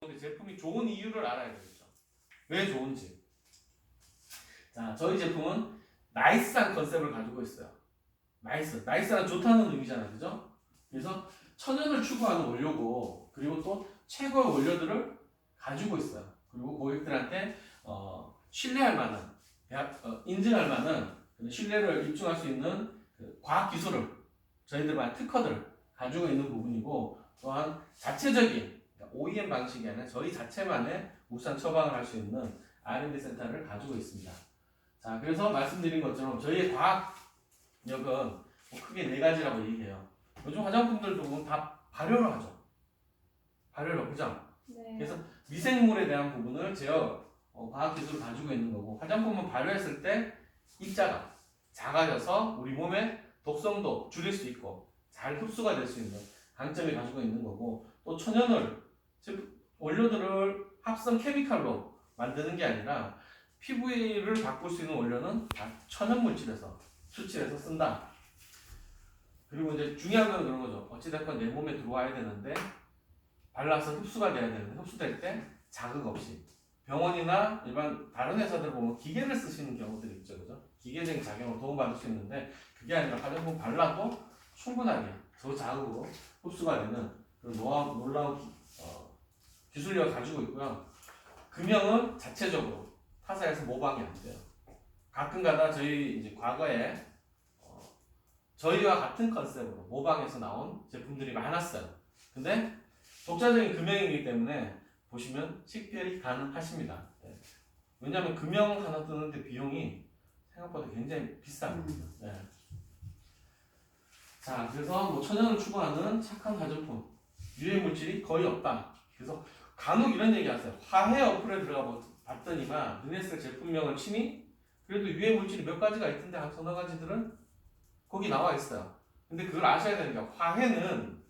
제품이 좋은 이유를 알아야 되겠죠. 왜 좋은지. 자, 저희 제품은 나이스한 컨셉을 가지고 있어요. 나이스는 좋다는 의미잖아요, 그죠? 그래서 천연을 추구하는 원료고, 그리고 또 최고의 원료들을 가지고 있어요. 그리고 고객들한테 신뢰할 만한, 인증할 만한 신뢰를 입증할 수 있는 그 과학 기술을 저희들만의 특허들을 가지고 있는 부분이고, 또한 자체적인 OEM 방식이 아니라 저희 자체만의 우수한 처방을 할 수 있는 R&D 센터를 가지고 있습니다. 자, 그래서 말씀드린 것처럼 저희의 과학력은 크게 네 가지라고 얘기해요. 요즘 화장품들도 보면 다 발효를 하죠. 발효를, 그죠? 네. 그래서 미생물에 대한 부분을 제어 과학 기술을 가지고 있는 거고, 화장품은 발효했을 때 입자가 작아져서 우리 몸의 독성도 줄일 수 있고 잘 흡수가 될 수 있는 강점을 가지고 있는 거고, 또 천연을, 즉 원료들을 합성 케미칼로 만드는 게 아니라 피부를 바꿀 수 있는 원료는 다 천연 물질에서 추출해서 쓴다. 그리고 이제 중요한 건 그런 거죠. 어찌됐건 내 몸에 들어와야 되는데 발라서 흡수가 돼야 되는데 흡수될 때 자극 없이, 병원이나 일반 다른 회사들 보면 기계를 쓰시는 경우들이 있죠, 그죠? 기계적인 작용을 도움받을 수 있는데 그게 아니라 화장품 발라도 충분하게 저자극으로 흡수가 되는 그런 놀라운 기술력을 가지고 있고요. 금형은 자체적으로 타사에서 모방이 안 돼요. 가끔가다 저희 이제 과거에 저희와 같은 컨셉으로 모방해서 나온 제품들이 많았어요. 근데 독자적인 금형이기 때문에 보시면 식별이 가능하십니다. 네. 왜냐하면 금형 하나 뜨는데 비용이 생각보다 굉장히 비쌉니다. 네. 자, 그래서 뭐 천연을 추구하는 착한 화장품, 유해 물질이 거의 없다. 그래서 간혹 이런 얘기 하세요. 화해 어플에 들어가 봤더니만 르네스의 제품명을 치니 그래도 유해 물질이 몇 가지가 있던데 한 서너 가지들은 거기 나와 있어요. 근데 그걸 아셔야 되는 게, 화해는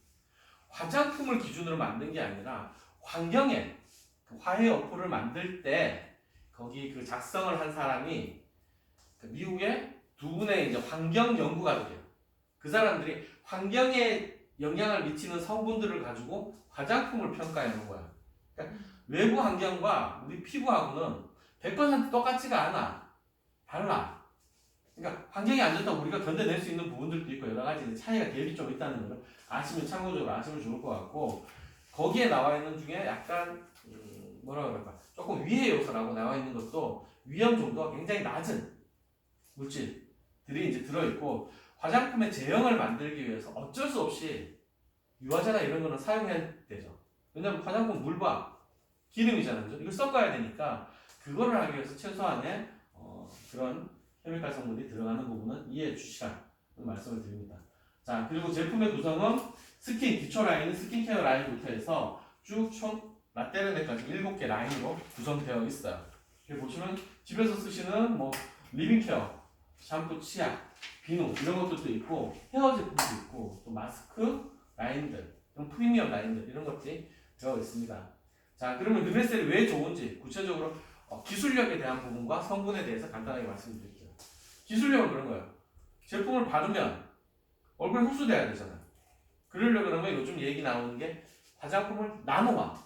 화장품을 기준으로 만든 게 아니라 환경에 그 화해 어플을 만들 때 거기 그 작성을 한 사람이 그 미국의 두 분의 이제 환경 연구가들이에요. 그 사람들이 환경에 영향을 미치는 성분들을 가지고 화장품을 평가해 놓은 거야. 그러니까 외부 환경과 우리 피부하고는 100% 똑같지가 않아. 달라. 그러니까 환경이 안 좋다고 우리가 견뎌낼 수 있는 부분들도 있고 여러 가지 차이가 갭이 좀 있다는 걸 아시면 참고적으로 아시면 좋을 것 같고, 거기에 나와 있는 중에 약간 뭐라 그럴까, 조금 위해 요소라고 나와 있는 것도 위험 정도가 굉장히 낮은 물질들이 이제 들어있고, 화장품의 제형을 만들기 위해서 어쩔 수 없이 유화제나 이런 거는 사용해야 되죠. 왜냐면 화장품 물과 기름이잖아요, 그죠? 이걸 섞어야 되니까 그거를 하기 위해서 최소한의 그런 케미칼 성분이 들어가는 부분은 이해해 주시라는 말씀을 드립니다. 자, 그리고 제품의 구성은 기초 라인은 스킨케어 라인부터 해서 쭉 총 라떼르네까지 7개 라인으로 구성되어 있어요. 여기 보시면 집에서 쓰시는 뭐 리빙케어, 샴푸, 치약, 비누 이런 것들도 있고, 헤어 제품도 있고, 또 마스크 라인들, 프리미엄 라인들 이런 것들이 들어가 있습니다. 자, 그러면 르네셀이 왜 좋은지 구체적으로 기술력에 대한 부분과 성분에 대해서 간단하게 말씀드릴게요. 기술력은 그런 거예요. 제품을 바르면 얼굴에 흡수돼야 되잖아요. 그러려고 그러면 요즘 얘기 나오는 게 화장품을 나노화,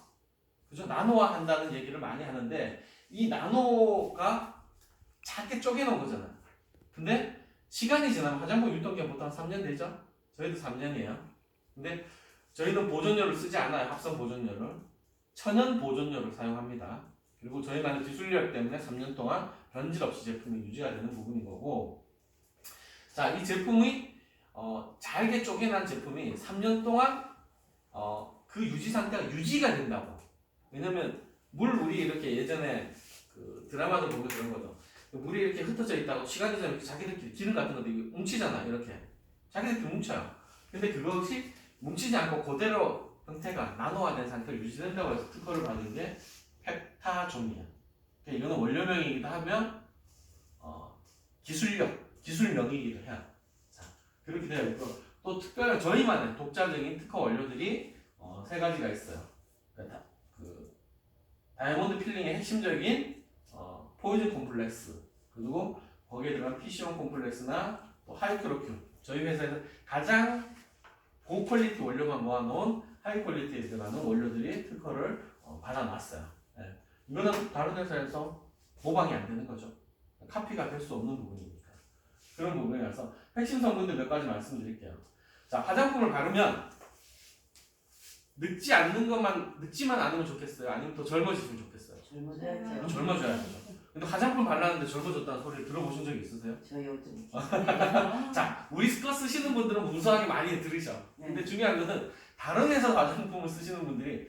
그죠? 나노화 한다는 얘기를 많이 하는데, 이 나노가 작게 쪼개놓은 거잖아요. 근데 시간이 지나면 화장품 유통기한 보통 한 3년 되죠? 저희도 3년이에요. 근데 저희는 보존료를 쓰지 않아요. 합성 보존료를. 천연 보존료를 사용합니다. 그리고 저희만의 기술력 때문에 3년 동안 변질 없이 제품이 유지가 되는 부분인 거고, 자, 이 제품이 잘게 쪼개난 제품이 3년 동안 그 유지 상태가 유지가 된다고. 왜냐면 물이 이렇게 예전에 그 드라마도 보고 그런 거죠. 물이 이렇게 흩어져 있다고 시간이 지나면 자기들끼리 기름 같은 것도 뭉치잖아. 이렇게 자기들끼리 뭉쳐요. 근데 그것이 뭉치지 않고 그대로 형태가 나노화된 상태로 유지된다고 해서 특허를 받은 게 펩타존이야. 그러니까 이거는 원료명이기도 하면 기술명이기도 해요. 자, 그렇게 되어 있고, 또 특별한 저희만의 독자적인 특허 원료들이 세 가지가 있어요. 그러니까 다이아몬드 필링의 핵심적인 포이즌 콤플렉스, 그리고 거기에 들어간 피시온 콤플렉스나 또 하이크로큐, 저희 회사에서 가장 고퀄리티 원료만 모아놓은 하이 퀄리티에 들어가는 원료들이 특허를 받아놨어요. 예. 이거는 다른 회사에서 모방이 안 되는 거죠. 카피가 될 수 없는 부분이니까. 그런 부분이라서 핵심 성분들 몇 가지 말씀드릴게요. 자, 화장품을 바르면 늙지만 않으면 좋겠어요? 아니면 더 젊어지시면 좋겠어요? 젊어져야죠. 젊어져야죠. 근데 화장품 발랐는데 젊어졌다는 소리를 들어보신 적이 있으세요? 저 요즘. 자, 우리 거 쓰시는 분들은 무수하게 많이 들으셔. 근데 중요한 것은 다른 회사 화장품을 쓰시는 분들이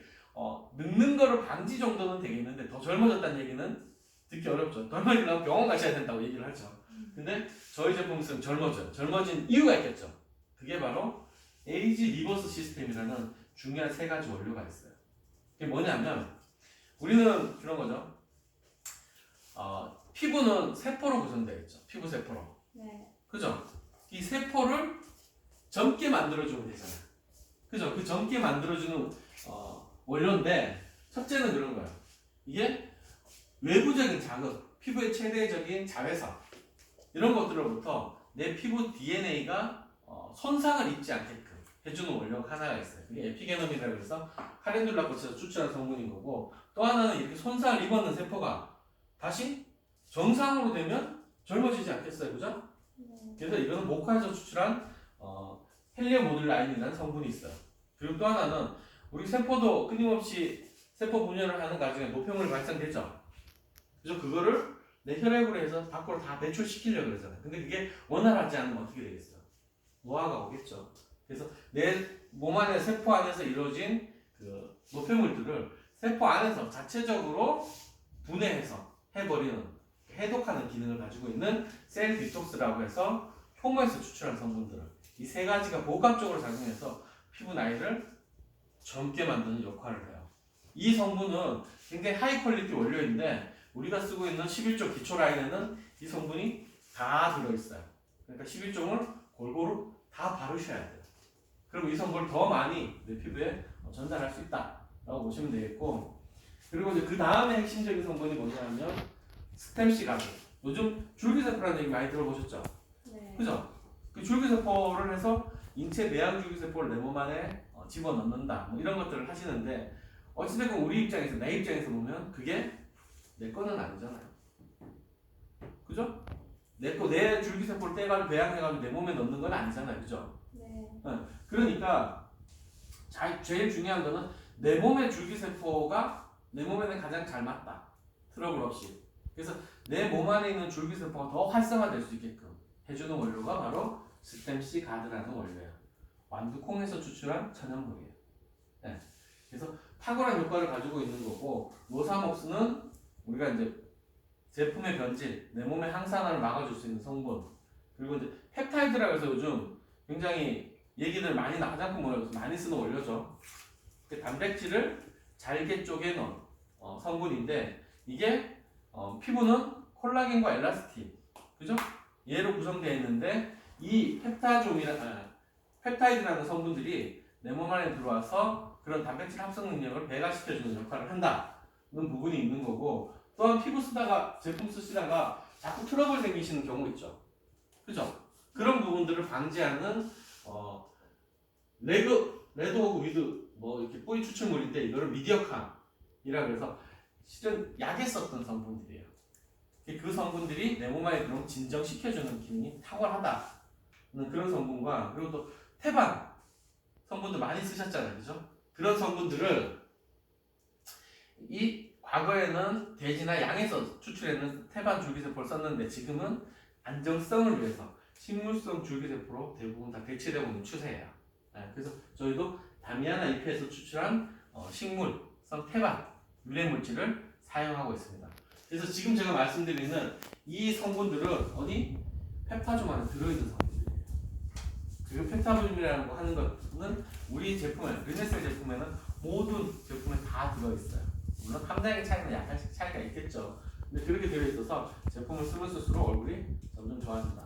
늙는 거를 방지 정도는 되겠는데 더 젊어졌다는 얘기는 듣기 어렵죠. 젊어지려면 병원 가셔야 된다고 얘기를 하죠. 근데 저희 제품 쓰면 젊어져요. 젊어진 이유가 있겠죠. 그게 바로 에이지 리버스 시스템이라는 중요한 세 가지 원료가 있어요. 그게 뭐냐면 우리는 그런 거죠. 피부는 세포로 구성되어 있죠. 피부 세포로. 네. 그죠? 이 세포를 젊게 만들어주면 되잖아요. 그죠? 그 젊게 만들어주는 원료인데 첫째는 그런 거예요. 이게 외부적인 자극, 피부의 최대적인 자외선 이런 것들로부터 내 피부 DNA가 손상을 입지 않게끔 해주는 원료가 하나가 있어요. 그게 에피게놈이라고 해서 카렌듈라 꽃에서 추출한 성분인 거고 또 하나는 이렇게 손상을 입었는 세포가 다시 정상으로 되면 젊어지지 않겠어요, 그죠? 그래서 이거는 모카에서 추출한 헬리움 모듈라인이라는 성분이 있어요. 그리고 또 하나는 우리 세포도 끊임없이 세포 분열을 하는 과정에 노폐물이 발생되죠. 그래서 그거를 내 혈액으로 해서 밖으로 다 배출시키려고 그러잖아요. 근데 그게 원활하지 않으면 어떻게 되겠어요? 노화가 오겠죠. 그래서 내 몸 안에 세포 안에서 이루어진 그 노폐물들을 세포 안에서 자체적으로 분해해서 해버리는 해독하는 기능을 가지고 있는 셀 디톡스라고 해서 효모에서 추출한 성분들을 이 세 가지가 복합적으로 작용해서 피부 나이를 젊게 만드는 역할을 해요. 이 성분은 굉장히 하이 퀄리티 원료인데 우리가 쓰고 있는 11종 기초 라인에는 이 성분이 다 들어있어요. 그러니까 11종을 골고루 다 바르셔야 돼요. 그럼 이 성분을 더 많이 내 피부에 전달할 수 있다라고 보시면 되겠고 그리고 이제 그 다음에 핵심적인 성분이 뭐냐면 스템시 가드. 요즘 줄기세포라는 얘기 많이 들어보셨죠? 네. 그죠? 그 줄기세포를 해서 인체 내양 줄기세포를 내 몸 안에 집어넣는다. 뭐 이런 것들을 하시는데 어찌됐건 우리 입장에서 내 입장에서 보면 그게 내 거는 아니잖아요. 그죠? 내 줄기세포를 떼가지고 배양해가지고 내 몸에 넣는 건 아니잖아요. 그죠? 네. 그러니까 제일 중요한 거는 내 몸의 줄기세포가 내 몸에는 가장 잘 맞다. 트러블 없이. 그래서 내 몸 안에 있는 줄기세포가 더 활성화될 수 있게끔 해주는 원료가 바로 스템시 가드라는 원료예요. 완두콩에서 추출한 천연물이에요. 네. 그래서 탁월한 효과를 가지고 있는 거고 로사목스는 우리가 이제 제품의 변질, 내 몸의 항산화를 막아줄 수 있는 성분 그리고 이제 펩타이드라고 해서 요즘 굉장히 얘기들 많이 화장품 원료에서 많이 쓰는 원료죠. 그 단백질을 잘게 쪼개놓은 성분인데 이게 피부는 콜라겐과 엘라스틴, 그죠? 얘로 구성되어 있는데 이 펩타이드라는 성분들이 내 몸 안에 들어와서 그런 단백질 합성 능력을 배가시켜주는 역할을 한다는 부분이 있는 거고 또한 피부 쓰다가 제품 쓰시다가 자꾸 트러블 생기시는 경우 있죠. 그죠? 그런 부분들을 방지하는 레드 오브 위드 뭐 이렇게 뿌리 추출물인데 이거를 미디어캄이라고 해서 실은 약에 썼던 성분들이에요. 그 성분들이 내 몸 안에 들어오면 진정시켜주는 기능이 탁월하다는 그런 성분과 그리고 또 태반 성분도 많이 쓰셨잖아요, 그죠? 그런 성분들을 이 과거에는 돼지나 양에서 추출해낸 태반 줄기세포를 썼는데 지금은 안정성을 위해서 식물성 줄기세포로 대부분 다 대체되고 있는 추세예요. 그래서 저희도 다미아나 잎에서 추출한 식물성 태반 유래물질을 사용하고 있습니다. 그래서 지금 제가 말씀드리는 이 성분들은 어디? 펩타존 안에 들어있는 성분들이에요. 그리고 펩타존이라는 거 하는 것은 우리 제품에, 르네셀 제품에는 모든 제품에 다 들어있어요. 물론 함량의 차이는 약간씩 차이가 있겠죠. 근데 그렇게 들어있어서 제품을 쓰면 쓸수록 얼굴이 점점 좋아진다.